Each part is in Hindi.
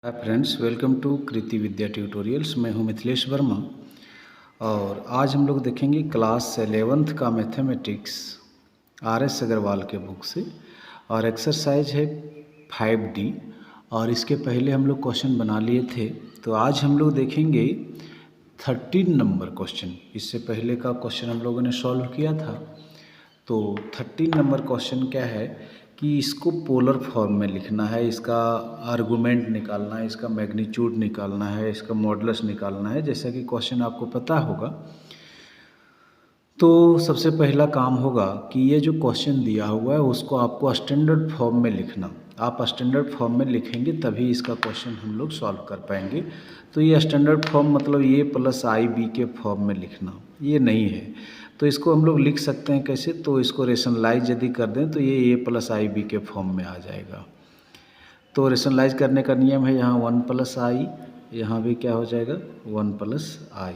Hi friends, welcome to Kriti Vidya tutorials. मैं हूं मिथिलेश वर्मा और आज हम लोग देखेंगे क्लास 11th का मैथमेटिक्स आर.एस. अग्रवाल के बुक से। और एक्सरसाइज है 5D और इसके पहले हम लोग क्वेश्चन बना लिए थे। तो आज हम लोग देखेंगे 13 नंबर क्वेश्चन। इससे पहले का क्वेश्चन हम लोगों ने सॉल्व किया था। तो 13 नंबर क्वेश्चन क्या है कि इसको पोलर फॉर्म में लिखना है, इसका आर्गुमेंट निकालना है, इसका मैग्नीट्यूड निकालना है, इसका मॉडुलस निकालना है, जैसा कि क्वेश्चन आपको पता होगा। तो सबसे पहला काम होगा कि ये जो क्वेश्चन दिया हुआ है उसको आपको स्टैंडर्ड फॉर्म में लिखना। आप स्टैंडर्ड फॉर्म में लिखेंगे तभी इसका क्वेश्चन हम लोग सॉल्व कर पाएंगे। तो ये स्टैंडर्ड फॉर्म मतलब ए प्लस आई बी के फॉर्म में लिखना, ये नहीं है। तो इसको हम लोग लिख सकते हैं कैसे, तो इसको रेशनलाइज यदि कर दें तो ये ए प्लस आई बी के फॉर्म में आ जाएगा। तो रेशनलाइज करने का नियम है, यहाँ 1 प्लस आई, यहाँ भी क्या हो जाएगा 1 प्लस आई।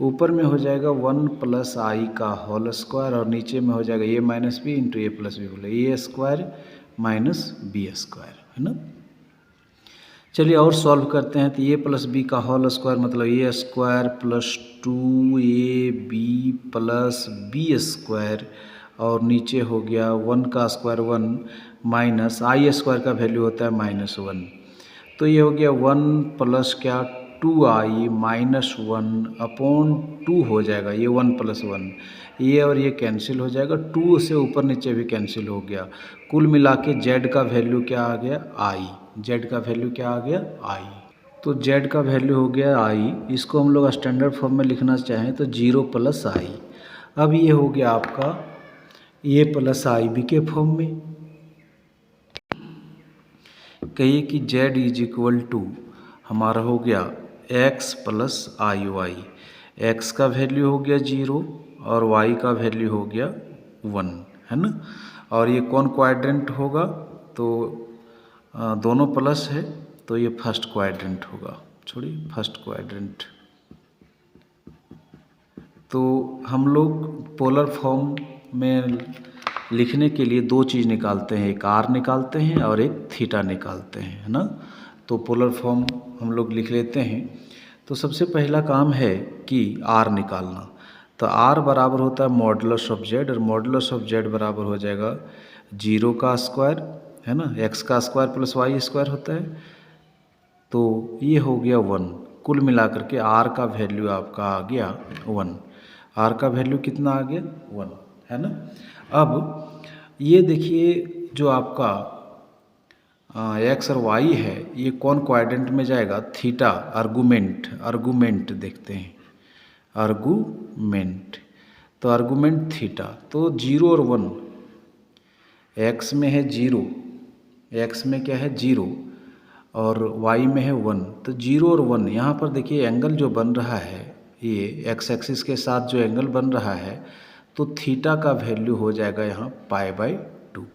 ऊपर में हो जाएगा 1 प्लस आई का होल स्क्वायर और नीचे में हो जाएगा a minus b into a plus b, बोले a square minus b square, है ना। चलिए और सॉल्व करते हैं। तो ए प्लस बी का होल स्क्वायर मतलब a square plus 2ab plus b square और नीचे हो गया 1 का स्क्वायर 1 माइनस आई स्क्वायर का वैल्यू होता है -1। तो ये हो गया 1 प्लस क्या 2i माइनस 1 अपॉन 2 हो जाएगा, ये 1 प्लस 1, ये और ये कैंसिल हो जाएगा, 2 से ऊपर नीचे भी कैंसिल हो गया। कुल मिला के z का वैल्यू क्या आ गया i, z का वैल्यू क्या आ गया i। तो z का वैल्यू हो गया i। इसको हम लोग स्टैंडर्ड फॉर्म में लिखना चाहें तो 0 प्लस i। अब ये हो गया आपका a प्लस आई बी के फॉर्म में। कहिए कि z इज इक्वल टू हमारा हो गया x प्लस आई वाई। एक्स का वैल्यू हो गया 0 और y का वैल्यू हो गया 1, है ना। और ये कौन क्वाड्रेंट होगा, तो दोनों प्लस है तो ये फर्स्ट क्वाड्रेंट होगा। छोड़िए फर्स्ट क्वाड्रेंट। तो हम लोग पोलर फॉर्म में लिखने के लिए दो चीज़ निकालते हैं, एक आर निकालते हैं और एक थीटा निकालते हैं, है ना। तो पोलर फॉर्म हम लोग लिख लेते हैं। तो सबसे पहला काम है कि आर निकालना। तो आर बराबर होता है मॉडुलस ऑफ जेड और मॉडुलस ऑफ जेड बराबर हो जाएगा 0 का स्क्वायर, है ना, एक्स का स्क्वायर प्लस वाई स्क्वायर होता है। तो ये हो गया 1। कुल मिलाकर के आर का वैल्यू आपका आ गया 1। आर का वैल्यू कितना आ गया 1, है ना। अब ये देखिए जो आपका एक्स और वाई है ये कौन क्वाड्रेंट में जाएगा, थीटा आर्गूमेंट देखते हैं, आर्गूमेंट। तो आर्गूमेंट थीटा, तो 0 और 1, एक्स में है 0, एक्स में क्या है 0 और वाई में है 1। तो 0 और 1 यहाँ पर देखिए एंगल जो बन रहा है, ये एक्स एक्सिस के साथ जो एंगल बन रहा है, तो थीटा का वैल्यू हो जाएगा यहाँ π/2।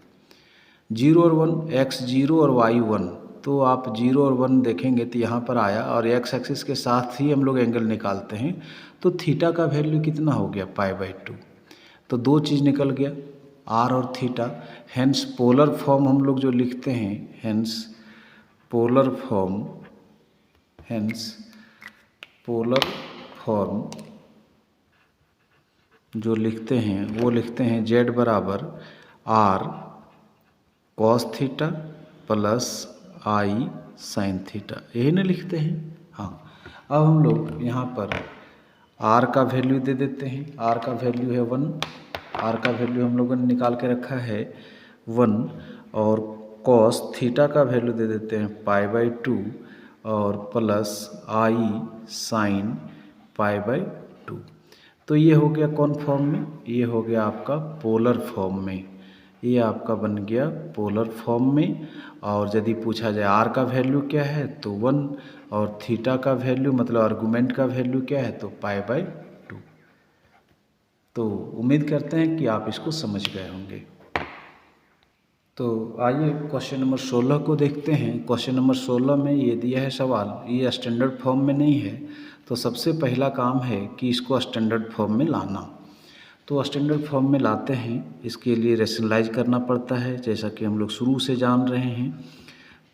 0 और 1, एक्स 0 और वाई 1, तो आप 0 और 1 देखेंगे तो यहाँ पर आया और एक्स एक्सिस के साथ ही हम लोग एंगल निकालते हैं। तो थीटा का वैल्यू कितना हो गया π/2। तो दो चीज़ निकल गया, आर और थीटा। हेंस पोलर फॉर्म हम लोग जो लिखते हैं, हेंस पोलर फॉर्म जो लिखते हैं वो लिखते हैं z बराबर r cos theta plus i sine theta, यही ना लिखते हैं। हाँ, अब हम लोग यहाँ पर आर का वैल्यू दे देते हैं। आर का वैल्यू है 1, आर का वैल्यू हम लोगों ने निकाल के रखा है 1 और कॉस थीटा का वैल्यू दे देते हैं π/2 और प्लस आई साइन π/2। तो ये हो गया कौन फॉर्म में, ये हो गया आपका पोलर फॉर्म में, ये आपका बन गया पोलर फॉर्म में। और यदि पूछा जाए आर का वैल्यू क्या है तो 1 और थीटा का वैल्यू मतलब आर्गूमेंट का वैल्यू क्या है तो π/2। तो उम्मीद करते हैं कि आप इसको समझ गए होंगे। तो आइए क्वेश्चन नंबर 16 को देखते हैं। क्वेश्चन नंबर 16 में ये दिया है सवाल, ये स्टैंडर्ड फॉर्म में नहीं है। तो सबसे पहला काम है कि इसको स्टैंडर्ड फॉर्म में लाना। तो स्टैंडर्ड फॉर्म में लाते हैं, इसके लिए रेशनलाइज करना पड़ता है, जैसा कि हम लोग शुरू से जान रहे हैं।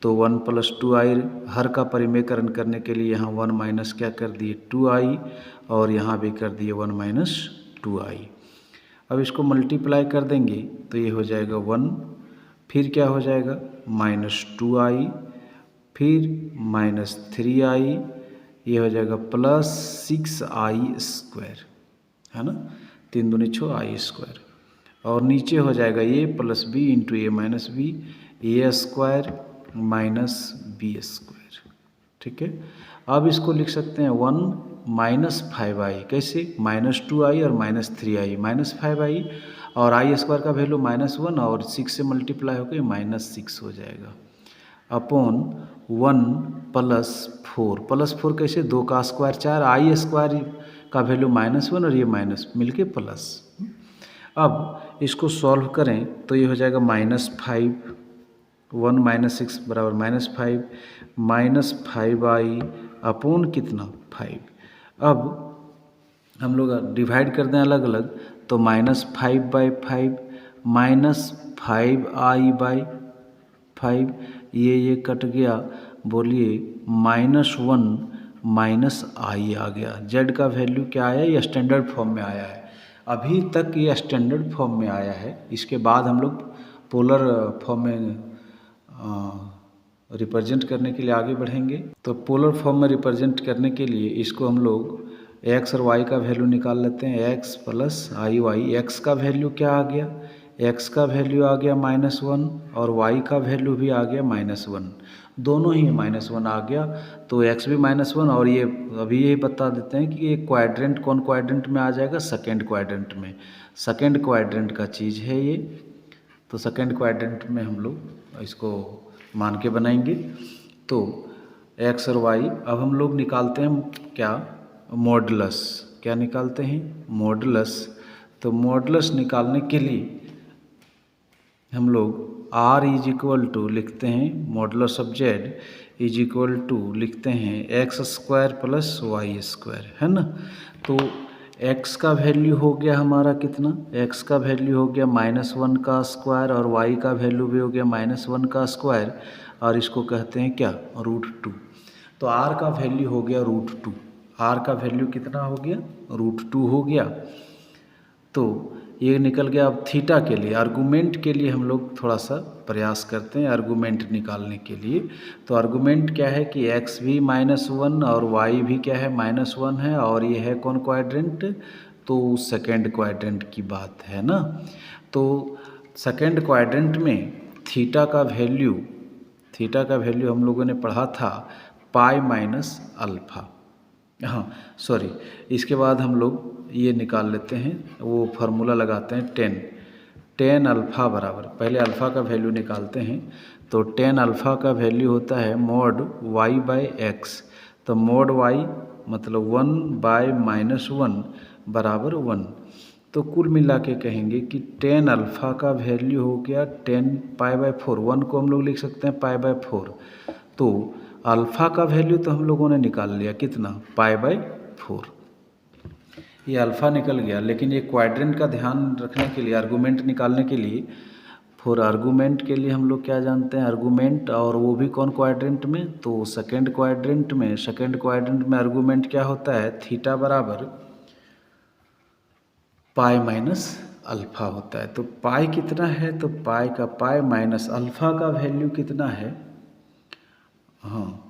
तो 1 प्लस 2i, हर का परिमेयकरण करने के लिए यहाँ 1 माइनस क्या कर दिए 2i, और यहाँ भी कर दिए 1 माइनस 2i। अब इसको मल्टीप्लाई कर देंगे तो ये हो जाएगा 1, फिर क्या हो जाएगा माइनस 2i, फिर माइनस 3i, ये हो जाएगा प्लस 6i स्क्वायर, है ना, 3 दूनी 6 i स्क्वायर, और नीचे हो जाएगा ये प्लस बी इंटू ए माइनस बी, ए स्क्वायर माइनस बी स्क्वायर। ठीक है, अब इसको लिख सकते हैं 1 माइनस 5i, कैसे माइनस 2i और माइनस 3i, माइनस 5i और आई स्क्वायर का वैल्यू -1 और 6 से मल्टीप्लाई होकर -6 हो जाएगा, अपॉन 1 प्लस 4 कैसे 2 का स्क्वायर 4, आई स्क्वायर का वैल्यू -1 और ये माइनस मिलके प्लस। अब इसको सॉल्व करें तो ये हो जाएगा -5, 1 माइनस 6 बराबर -5, -5i अपॉन कितना 5। अब हम लोग डिवाइड कर दें अलग अलग तो -5/5 -5i/5, ये कट गया, बोलिए -1 माइनस आई आ गया। जेड का वैल्यू क्या आया, ये स्टैंडर्ड फॉर्म में आया है, अभी तक ये स्टैंडर्ड फॉर्म में आया है। इसके बाद हम लोग पोलर फॉर्म में रिप्रेजेंट करने के लिए आगे बढ़ेंगे। तो पोलर फॉर्म में रिप्रेजेंट करने के लिए इसको हम लोग x और y का वैल्यू निकाल लेते हैं, x प्लस आई वाई। एक्स का वैल्यू क्या आ गया, x का वैल्यू आ गया -1 और y का वैल्यू भी आ गया -1, दोनों ही -1 आ गया, तो x भी -1। और ये अभी ये बता देते हैं कि ये क्वाड्रेंट कौन क्वाड्रेंट में आ जाएगा, सेकेंड क्वाड्रेंट में, सेकेंड क्वाड्रेंट का चीज़ है ये, तो सेकेंड क्वाड्रेंट में हम लोग इसको मान के बनाएंगे। तो x और y, अब हम लोग निकालते हैं क्या, मॉडुलस, क्या निकालते हैं मॉडुलस। तो मॉडुलस निकालने के लिए हम लोग r इज इक्वल टू लिखते हैं, modulus of z is equal to लिखते हैं x square plus y square, है ना। तो x का वैल्यू हो गया हमारा कितना, x का वैल्यू हो गया -1 का स्क्वायर और y का वैल्यू भी हो गया -1 का स्क्वायर, और इसको कहते हैं क्या √2। तो r का वैल्यू हो गया √2, r का वैल्यू कितना हो गया √2 हो गया। तो ये निकल गया। अब थीटा के लिए, आर्गूमेंट के लिए हम लोग थोड़ा सा प्रयास करते हैं आर्गूमेंट निकालने के लिए। तो आर्गूमेंट क्या है कि x भी -1 और y भी क्या है -1 है, और ये है कौन क्वाड्रेंट, तो सेकेंड क्वाड्रेंट की बात है ना। तो सेकेंड क्वाड्रेंट में थीटा का वैल्यू हम लोगों ने पढ़ा था पाई माइनस अल्फ़ा, हाँ सॉरी, इसके बाद हम लोग ये निकाल लेते हैं, वो फार्मूला लगाते हैं टेन अल्फ़ा बराबर, पहले अल्फ़ा का वैल्यू निकालते हैं। तो टेन अल्फ़ा का वैल्यू होता है mod y/x, तो mod y मतलब 1/-1 बराबर 1। तो कुल मिला के कहेंगे कि टेन अल्फ़ा का वैल्यू हो गया 10π/4, 1 को हम लोग लिख सकते हैं π/4। तो अल्फ़ा का वैल्यू तो हम लोगों ने निकाल लिया कितना π/4, ये अल्फ़ा निकल गया। लेकिन ये क्वाड्रेंट का ध्यान रखने के लिए, आर्गूमेंट निकालने के लिए, फॉर आर्गूमेंट के लिए हम लोग क्या जानते हैं आर्गूमेंट, और वो भी कौन क्वाड्रेंट में, तो सेकेंड क्वाड्रेंट में। सेकेंड क्वाड्रेंट में आर्गूमेंट क्या होता है, थीटा बराबर पाई माइनस अल्फ़ा होता है। तो पाई कितना है, तो पाई का पाई माइनस अल्फ़ा का वैल्यू कितना है, हाँ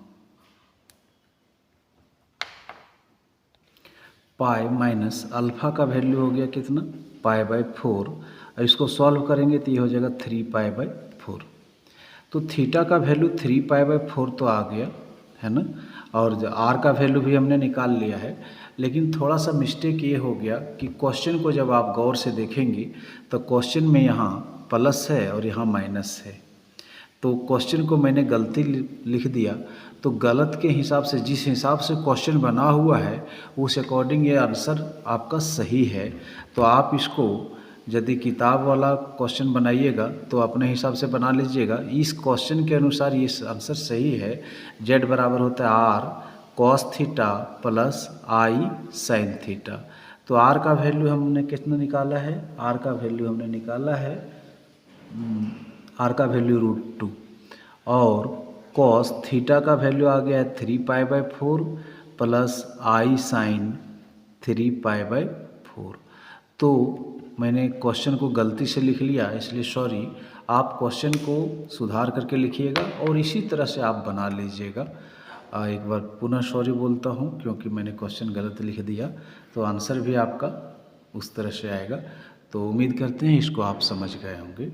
पाई माइनस अल्फ़ा का वैल्यू हो गया कितना π/4। इसको सॉल्व करेंगे तो ये हो जाएगा 3π/4। तो थीटा का वैल्यू 3π/4 तो आ गया है ना, और r का वैल्यू भी हमने निकाल लिया है। लेकिन थोड़ा सा मिस्टेक ये हो गया कि क्वेश्चन को जब आप गौर से देखेंगे तो क्वेश्चन में यहाँ प्लस है और यहाँ माइनस है, तो क्वेश्चन को मैंने गलती लिख दिया। तो गलत के हिसाब से, जिस हिसाब से क्वेश्चन बना हुआ है उस अकॉर्डिंग ये आंसर आपका सही है। तो आप इसको यदि किताब वाला क्वेश्चन बनाइएगा तो अपने हिसाब से बना लीजिएगा। इस क्वेश्चन के अनुसार ये आंसर सही है। जेड बराबर होता है r cos theta plus i sine theta. तो r का वैल्यू हमने कितना निकाला है, r का वैल्यू हमने निकाला है, r का वैल्यू √2, और कॉस थीटा का वैल्यू आ गया है 3π/4 प्लस आई साइन 3π/4। तो मैंने क्वेश्चन को गलती से लिख लिया, इसलिए सॉरी। आप क्वेश्चन को सुधार करके लिखिएगा और इसी तरह से आप बना लीजिएगा। एक बार पुनः सॉरी बोलता हूँ क्योंकि मैंने क्वेश्चन गलत लिख दिया, तो आंसर भी आपका उस तरह से आएगा। तो उम्मीद करते हैं इसको आप समझ गए होंगे।